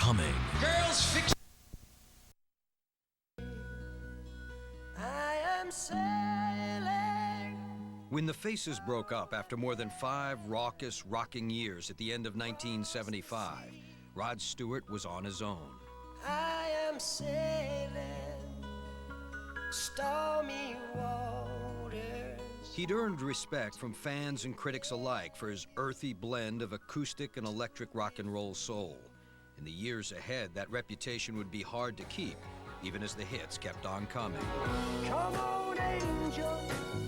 coming. Girls fix. I am sailing. When the Faces broke up after more than 5 raucous, rocking years at the end of 1975, Rod Stewart was on his own. I am sailing stormy waters. He'd earned respect from fans and critics alike for his earthy blend of acoustic and electric rock and roll soul. In the years ahead, that reputation would be hard to keep, even as the hits kept on coming. Come on, angel,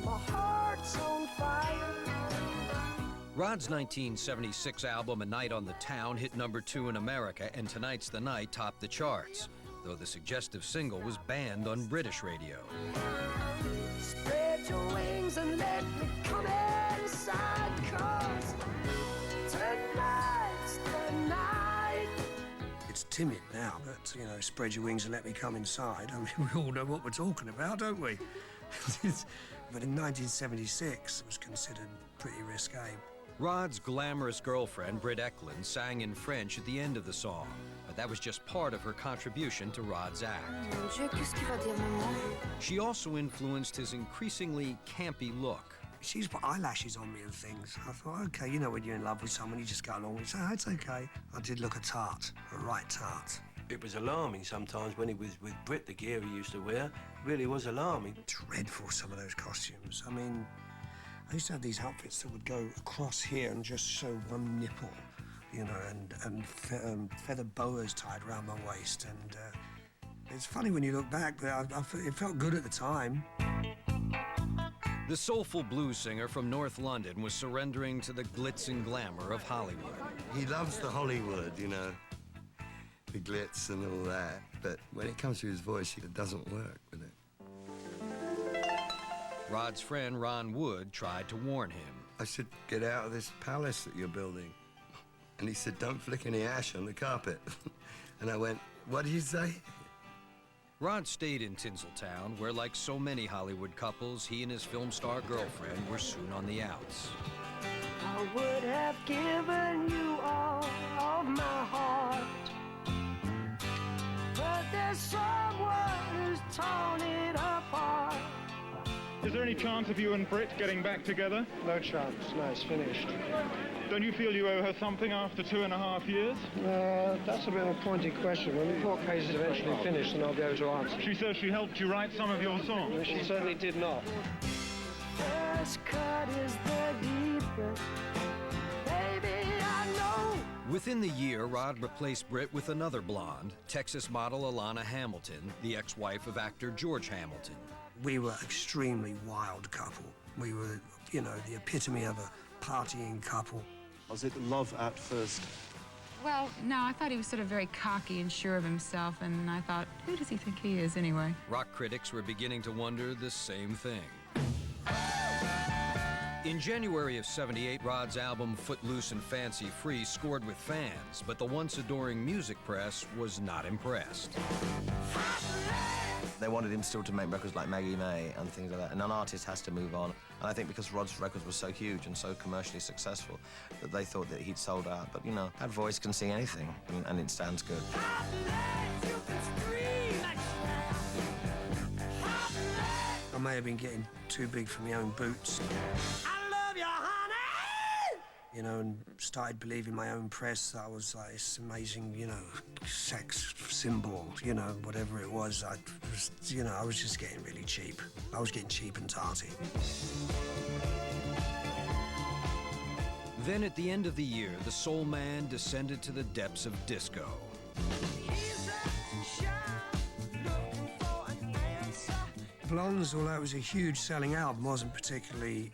my heart's on fire. Rod's 1976 album, A Night on the Town, hit #2 in America, and Tonight's the Night topped the charts, though the suggestive single was banned on British radio. Spread your wings and let me come inside, 'cause tonight's the night. It's timid now, but, you know, spread your wings and let me come inside. I mean, we all know what we're talking about, don't we? But in 1976, it was considered pretty risque. Rod's glamorous girlfriend, Britt Eklund, sang in French at the end of the song, but that was just part of her contribution to Rod's act. Mon Dieu, qu'est-ce qu'il va dire, maman? She also influenced his increasingly campy look. She's put eyelashes on me and things. I thought, okay, you know when you're in love with someone, you just go along and say, oh, it's okay. I did look a tart, a right tart. It was alarming sometimes when he was with Britt, the gear he used to wear. Really was alarming. Dreadful, some of those costumes. I mean, I used to have these outfits that would go across here and just show one nipple, you know, and feather boas tied around my waist. And it's funny when you look back, but it felt good at the time. The soulful blues singer from North London was surrendering to the glitz and glamour of Hollywood. He loves the Hollywood, you know, the glitz and all that, but when it comes to his voice, it doesn't work with it. Rod's friend Ron Wood tried to warn him. I said, get out of this palace that you're building. And he said, don't flick any ash on the carpet. And I went, what did he say? Rod stayed in Tinseltown, where, like so many Hollywood couples, he and his film star girlfriend were soon on the outs. I would have given you all of my heart, but there's someone who's torn it apart. Is there any chance of you and Britt getting back together? No chance. No, it's finished. Don't you feel you owe her something after 2.5 years? That's a bit of a pointed question. When the court case is eventually finished, then I'll be able to answer. She says she helped you write some of your songs. She certainly did not. First cut is the deepest. Baby, I know. Within the year, Rod replaced Britt with another blonde, Texas model Alana Hamilton, the ex-wife of actor George Hamilton. We were an extremely wild couple. We were, you know, the epitome of a partying couple. Was it love at first? Well, no, I thought he was sort of very cocky and sure of himself, and I thought, who does he think he is anyway? Rock critics were beginning to wonder the same thing. In January of '78, Rod's album Footloose and Fancy Free scored with fans, but the once adoring music press was not impressed. They wanted him still to make records like Maggie May and things like that, and an artist has to move on. And I think because Rod's records were so huge and so commercially successful that they thought that he'd sold out. But, you know, that voice can sing anything, and it stands good. I may have been getting too big for my own boots. I love you, honey! You know, and started believing my own press that I was like this amazing, you know, sex symbol, you know, whatever it was. I was just getting really cheap. I was getting cheap and tarty. Then at the end of the year, the soul man descended to the depths of disco. Blondes, although it was a huge selling album, wasn't particularly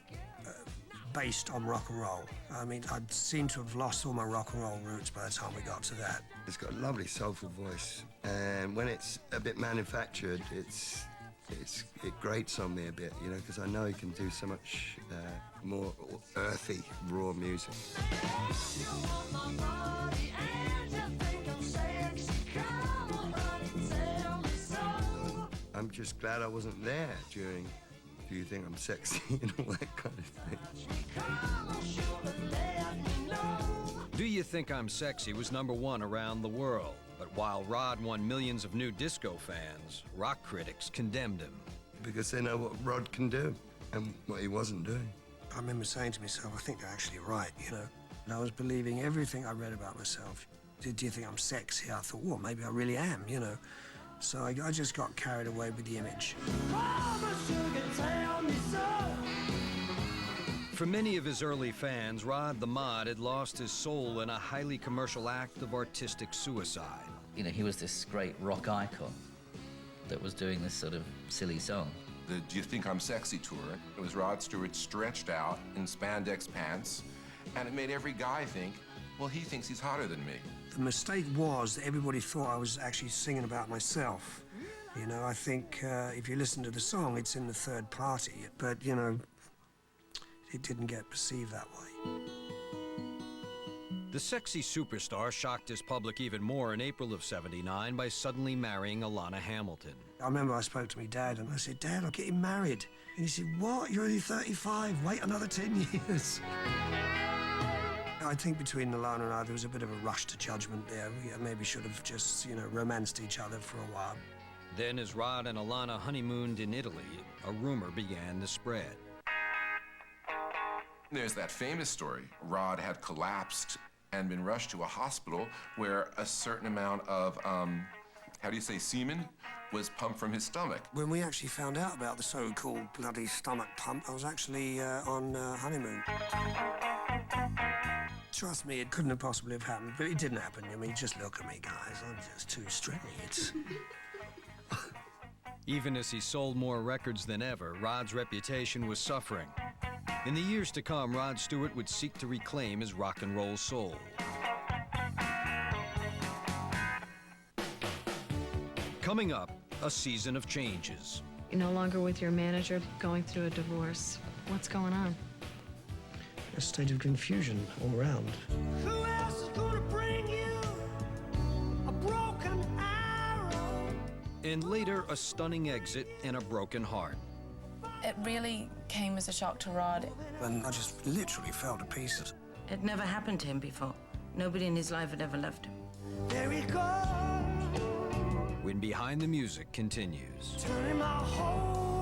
based on rock and roll. I mean, I'd seemed to have lost all my rock and roll roots by the time we got to that. It's got a lovely soulful voice, and when it's a bit manufactured, it grates on me a bit, you know, because I know he can do so much more earthy, raw music. I'm just glad I wasn't there during Do You Think I'm Sexy and all that kind of thing. Do You Think I'm Sexy was #1 around the world. But while Rod won millions of new disco fans, rock critics condemned him. Because they know what Rod can do and what he wasn't doing. I remember saying to myself, I think they're actually right, you know. And I was believing everything I read about myself. Do you think I'm sexy? I thought, well, maybe I really am, you know. So I just got carried away with the image. For many of his early fans, Rod the Mod had lost his soul in a highly commercial act of artistic suicide. You know, he was this great rock icon that was doing this sort of silly song. The Do You Think I'm Sexy tour, it was Rod Stewart stretched out in spandex pants, and it made every guy think, well, he thinks he's hotter than me. The mistake was that everybody thought I was actually singing about myself. You know, I think if you listen to the song, it's in the third party, but, you know, it didn't get perceived that way. The sexy superstar shocked his public even more in April of '79 by suddenly marrying Alana Hamilton. I remember I spoke to my dad and I said, Dad, I'm getting married. And he said, what? You're only 35. Wait another 10 years. I think between Alana and I, there was a bit of a rush to judgment there. We maybe should have just, you know, romanced each other for a while. Then, as Rod and Alana honeymooned in Italy, a rumor began to spread. There's that famous story. Rod had collapsed and been rushed to a hospital where a certain amount of, how do you say, semen was pumped from his stomach. When we actually found out about the so-called bloody stomach pump, I was actually on honeymoon. Trust me, it couldn't have possibly have happened, but it didn't happen. I mean, just look at me, guys. I'm just too straight. Even as he sold more records than ever, Rod's reputation was suffering. In the years to come, Rod Stewart would seek to reclaim his rock and roll soul. Coming up, a season of changes. You're no longer with your manager, going through a divorce. What's going on? A state of confusion all around. Who else is gonna bring you a broken arrow? And later, a stunning exit and a broken heart. It really came as a shock to Rod. And I just literally fell to pieces. It never happened to him before. Nobody in his life had ever left him. There he goes, When Behind the Music continues. turning my whole